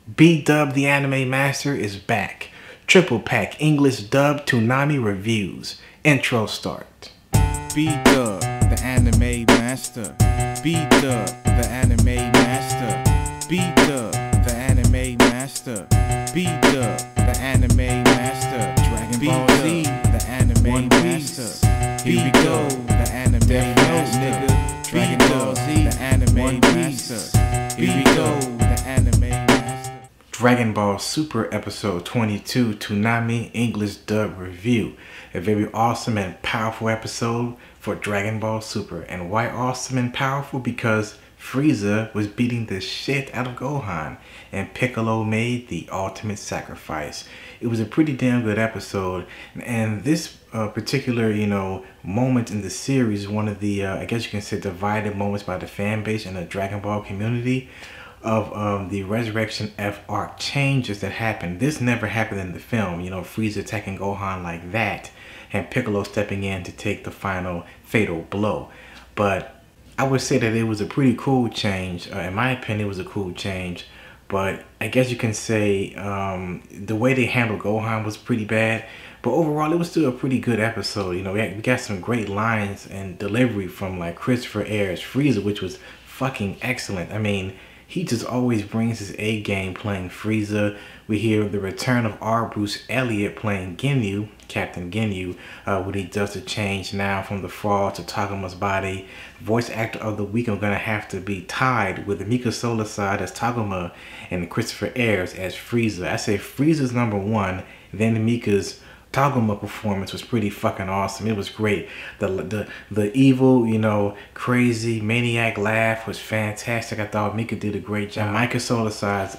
B-Dub the Anime Master is back. Triple pack English dub Toonami reviews. Intro start. B-Dub, the Anime Master. B-Dub, the Anime Master. B-Dub, the Anime Master. B-Dub, the Anime Master. Dragonball Z, the Anime Master. Here we go, the Anime Master. Dragonball Z, the Anime Master. Here we go, the Anime Master. Dragonball Super Episode 22 Toonami English Dub Review. A very awesome and powerful episode for Dragonball Super. And why awesome and powerful? Because Frieza was beating the shit out of Gohan and Piccolo made the ultimate sacrifice. It was a pretty damn good episode, and this particular, moment in the series is one of the, I guess you can say, divided moments by the fan base and the Dragon Ball community of the Resurrection F arc changes that happened. This never happened in the film, Frieza attacking Gohan like that and Piccolo stepping in to take the final fatal blow. But I would say that it was a pretty cool change. In my opinion, it was a cool change. But I guess you can say the way they handled Gohan was pretty bad. But overall, it was still a pretty good episode. We got some great lines and delivery from like Christopher Ayers' Frieza, which was fucking excellent. I mean, he just always brings his A game playing Frieza. We hear the return of R. Bruce Elliott playing Ginyu, Captain Ginyu, when he does the change now from the frog to Taguma's body. Voice actor of the week, I'm gonna have to be tied with Mika Solaside as Taguma and Christopher Ayers as Frieza. I say Frieza's #1, then Mika's Taguma performance was pretty fucking awesome. It was great. The evil, crazy maniac laugh was fantastic. I thought Mika did a great job. Mika Solaside's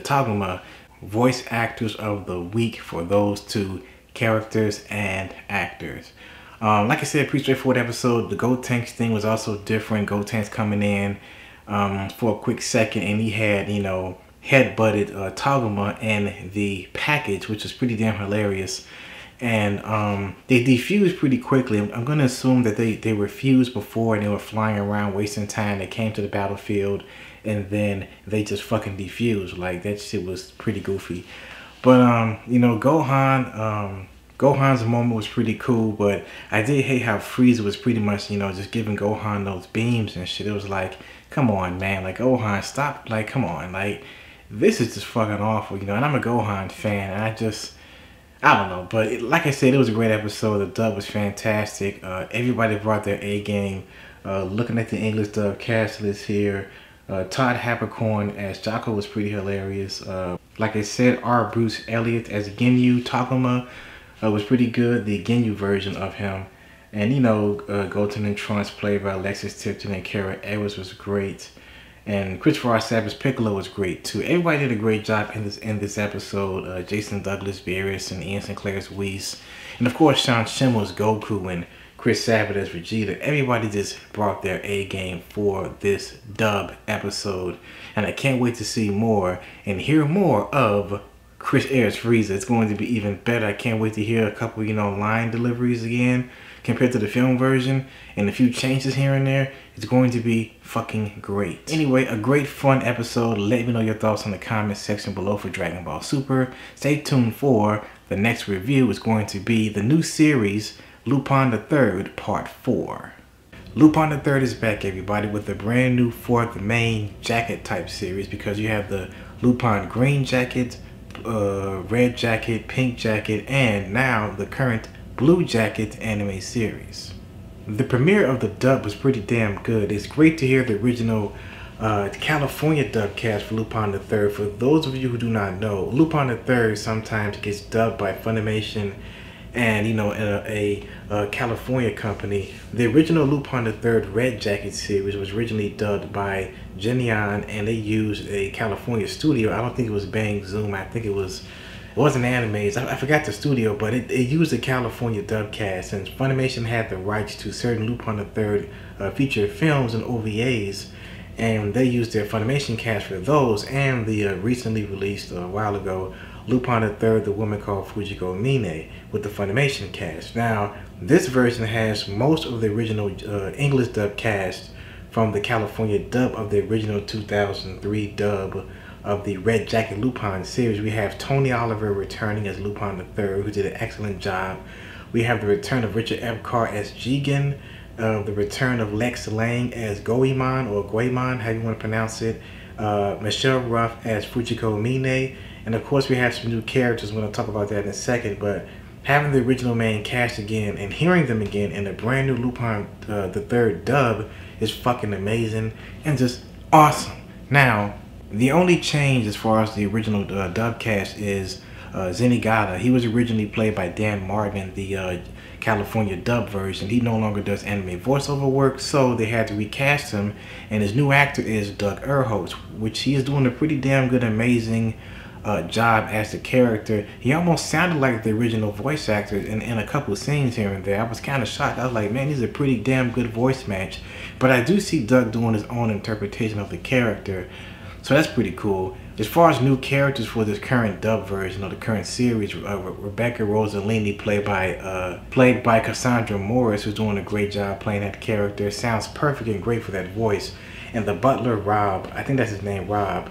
Taguma, voice actors of the week for those two characters and actors. Like I said, pretty straightforward episode. The Gotenks thing was also different. Gotenks coming in for a quick second, and he had, head-butted Taguma in the package, which was pretty damn hilarious. And they defused pretty quickly. I'm going to assume that they were fused before and they were flying around wasting time. They came to the battlefield and then they just fucking defused. Like, that shit was pretty goofy. But, Gohan's moment was pretty cool, but I did hate how Frieza was pretty much, just giving Gohan those beams and shit. It was like, come on, man. Like, Gohan, stop. Like, come on. Like, this is just fucking awful, and I'm a Gohan fan, and I don't know. But like I said, it was a great episode. The dub was fantastic. Everybody brought their A game. Looking at the English dub cast list here, Todd Habercorn as Jocko was pretty hilarious. Like I said, R. Bruce Elliott as Ginyu. Taguma was pretty good, the Ginyu version of him. And Goten and Trunks played by Alexis Tipton and Kara Edwards was great. And Christopher R. Sabat's Piccolo was great too. Everybody did a great job in this episode. Jason Douglas Barris and Ian Sinclair's Whis. And of course Sean Schimmel's Goku and Chris Sabat as Vegeta. Everybody just brought their A game for this dub episode. And I can't wait to see more and hear more of Chris Ayers' Frieza. It's going to be even better. I can't wait to hear a couple, line deliveries again compared to the film version, and a few changes here and there. It's going to be fucking great. Anyway, a great fun episode. Let me know your thoughts in the comment section below for Dragon Ball Super. Stay tuned for the next review. Is going to be the new series Lupin the Third Part 4. Lupin the Third is back, everybody, with a brand new fourth main jacket type series, because you have the Lupin green jacket, red jacket, pink jacket, and now the current Blue Jacket anime series. The premiere of the dub was pretty damn good. It's great to hear the original California dub cast for Lupin the Third. For those of you who do not know, Lupin the Third sometimes gets dubbed by Funimation and a California company. The original Lupin the Third Red Jacket series was originally dubbed by Genion, and they used a California studio. I don't think it was Bang Zoom. I think it wasn't Animes. I forgot the studio, but it used a California dub cast, and Funimation had the rights to certain Lupin the Third feature films and OVAs, and they used their Funimation cast for those, and the recently released a while ago Lupin the Third, The Woman Called Fujiko Mine, with the Funimation cast. Now, this version has most of the original English dub cast from the California dub of the original 2003 dub of the Red Jacket Lupin series. We have Tony Oliver returning as Lupin III, who did an excellent job. We have the return of Richard Epcar as Jigen, the return of Lex Lang as Goemon, or Goemon, how you want to pronounce it, Michelle Ruff as Fujiko Mine, and of course we have some new characters. I'm going to talk about that in a second, but having the original main cast again and hearing them again in a brand new Lupin the Third dub is fucking amazing and just awesome. Now, the only change as far as the original dub cast is Zenigata. He was originally played by Dan Martin in the California dub version. He no longer does anime voiceover work, so they had to recast him, and his new actor is Doug Erholtz, which he is doing a pretty damn good, amazing job as the character. He almost sounded like the original voice actor in a couple of scenes here and there. I was kind of shocked. I was like, man, he's a pretty damn good voice match. But I do see Doug doing his own interpretation of the character, so that's pretty cool. As far as new characters for this current dub version of the current series, Rebecca Rossellini, played by Cassandra Morris, who's doing a great job playing that character. Sounds perfect and great for that voice. And the butler Rob, I think that's his name, Rob,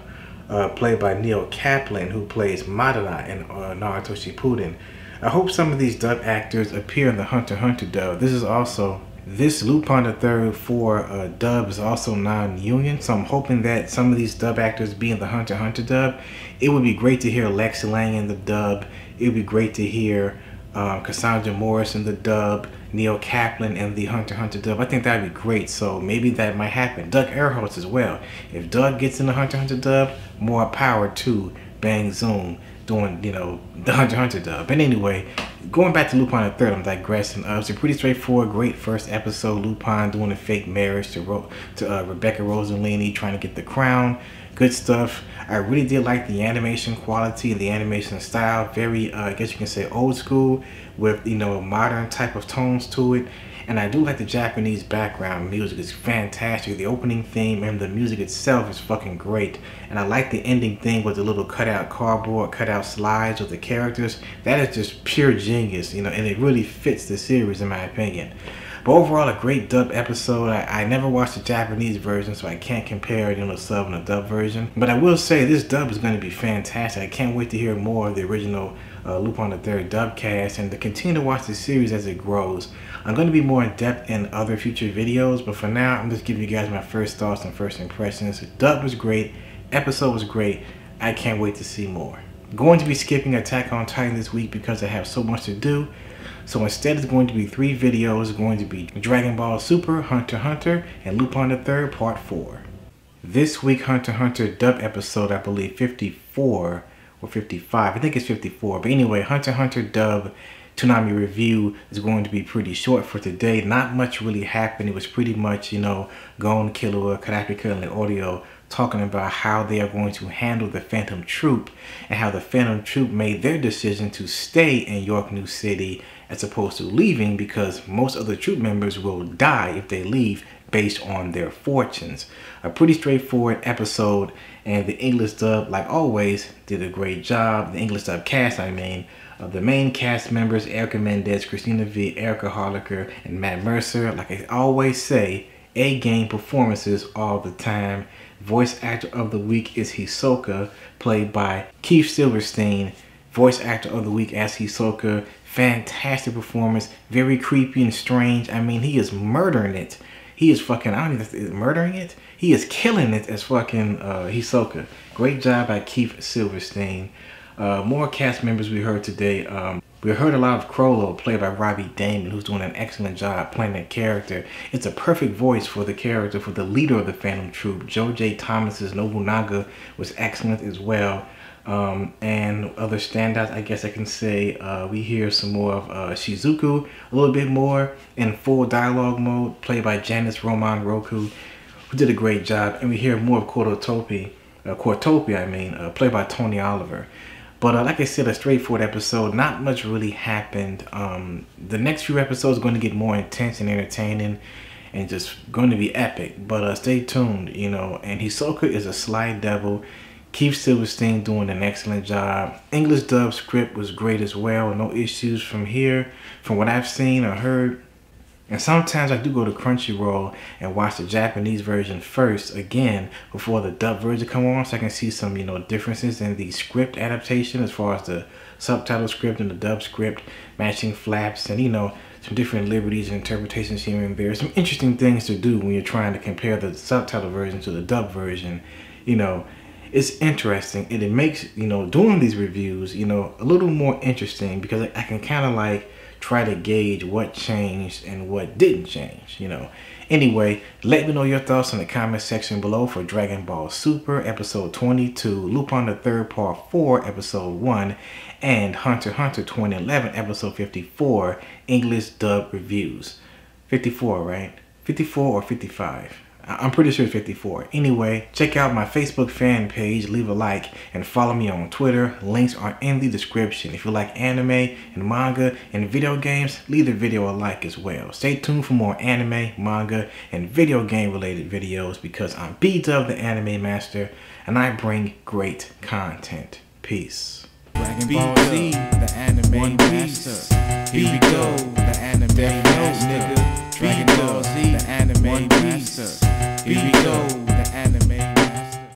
played by Neil Kaplan, who plays Madara in Naruto Shippuden. I hope some of these dub actors appear in the Hunter x Hunter dub. This Lupin III 4 dub is also non-union, so I'm hoping that some of these dub actors be in the Hunter x Hunter dub. It would be great to hear Lex Lang in the dub. It would be great to hear Cassandra Morris in the dub, Neil Kaplan in the Hunter x Hunter dub. I think that would be great, so maybe that might happen. Doug Erholtz as well. If Doug gets in the Hunter x Hunter dub, more power to Bang Zoom doing, you know, the Hunter x Hunter dub. But anyway, going back to Lupin the Third, I'm digressing. It's a pretty straightforward, great first episode. Lupin doing a fake marriage to Rebecca Rossellini, trying to get the crown. Good stuff. I really did like the animation quality and the animation style. Very, I guess you can say, old school with, you know, modern type of tones to it. And I do like the Japanese background music. It's fantastic. The opening theme and the music itself is fucking great. And I like the ending thing with the little cutout cardboard, cutout slides with the characters. That is just pure genius, you know, and it really fits the series in my opinion. But overall, a great dub episode. I never watched the Japanese version, so I can't compare, you know, the sub and the dub version. But I will say this dub is going to be fantastic. I can't wait to hear more of the original Lupin the Third dub cast and to continue to watch the series as it grows. I'm going to be more in depth in other future videos, but for now, I'm just giving you guys my first thoughts and first impressions. The dub was great. Episode was great. I can't wait to see more. Going to be skipping Attack on Titan this week because I have so much to do. So instead, it's going to be 3 videos. It's going to be Dragon Ball Super, Hunter x Hunter, and Lupin the Third Part 4. This week, Hunter x Hunter dub episode, I believe 54 or 55. I think it's 54. But anyway, Hunter x Hunter dub Toonami review is going to be pretty short for today. Not much really happened. It was pretty much, you know, Gon, Killua, Karapika, and Audio talking about how they are going to handle the Phantom Troop and how the Phantom Troop made their decision to stay in York New City as opposed to leaving because most of the troop members will die if they leave based on their fortunes. A pretty straightforward episode, and the English dub, like always, did a great job. The English dub cast, I mean, of the main cast members, Erica Mendez, Christina V, Erica Harlacher, and Matt Mercer. Like I always say, A-game performances all the time. Voice actor of the week is Hisoka, played by Keith Silverstein. Voice actor of the week as Hisoka. Fantastic performance. Very creepy and strange. I mean, he is murdering it. He is fucking, I don't know if it's murdering it. He is killing it as fucking Hisoka. Great job by Keith Silverstein. More cast members we heard today. We heard a lot of Crollo, played by Robbie Damon, who's doing an excellent job playing that character. It's a perfect voice for the character, for the leader of the Phantom Troop. Joe J. Thomas's Nobunaga was excellent as well. And other standouts, I guess I can say, we hear some more of Shizuku, a little bit more in full dialogue mode, played by Janice Roman Roku, who did a great job. And we hear more of Cortopia, played by Tony Oliver. But like I said, a straightforward episode. Not much really happened. The next few episodes are going to get more intense and entertaining and just going to be epic. But stay tuned, you know. And Hisoka is a sly devil. Keith Silverstein doing an excellent job. English dub script was great as well. No issues from here. From what I've seen or heard, And sometimes I do go to Crunchyroll and watch the Japanese version first again before the dub version come on, so I can see some, you know, differences in the script adaptation as far as the subtitle script and the dub script, matching flaps, and, you know, some different liberties and interpretations here and there. Some interesting things to do when you're trying to compare the subtitle version to the dub version. You know, it's interesting, and it makes, you know, doing these reviews, you know, a little more interesting, because I can kind of like try to gauge what changed and what didn't change, you know. Anyway, let me know your thoughts in the comment section below for Dragon Ball Super episode 22, Lupin the Third Part 4 episode 1, and Hunter x Hunter 2011 episode 54 English dub reviews. 54, right? 54 or 55? I'm pretty sure it's 54. Anyway, check out my Facebook fan page, leave a like, and follow me on Twitter. Links are in the description. If you like anime and manga and video games, leave the video a like as well. Stay tuned for more anime, manga, and video game related videos, because I'm BDUBTheAnimeMaster and I bring great content. Peace. Dragon Ball Z, the anime master. Here we go, the anime master. Dragon Ball Z, the anime master. Here we go.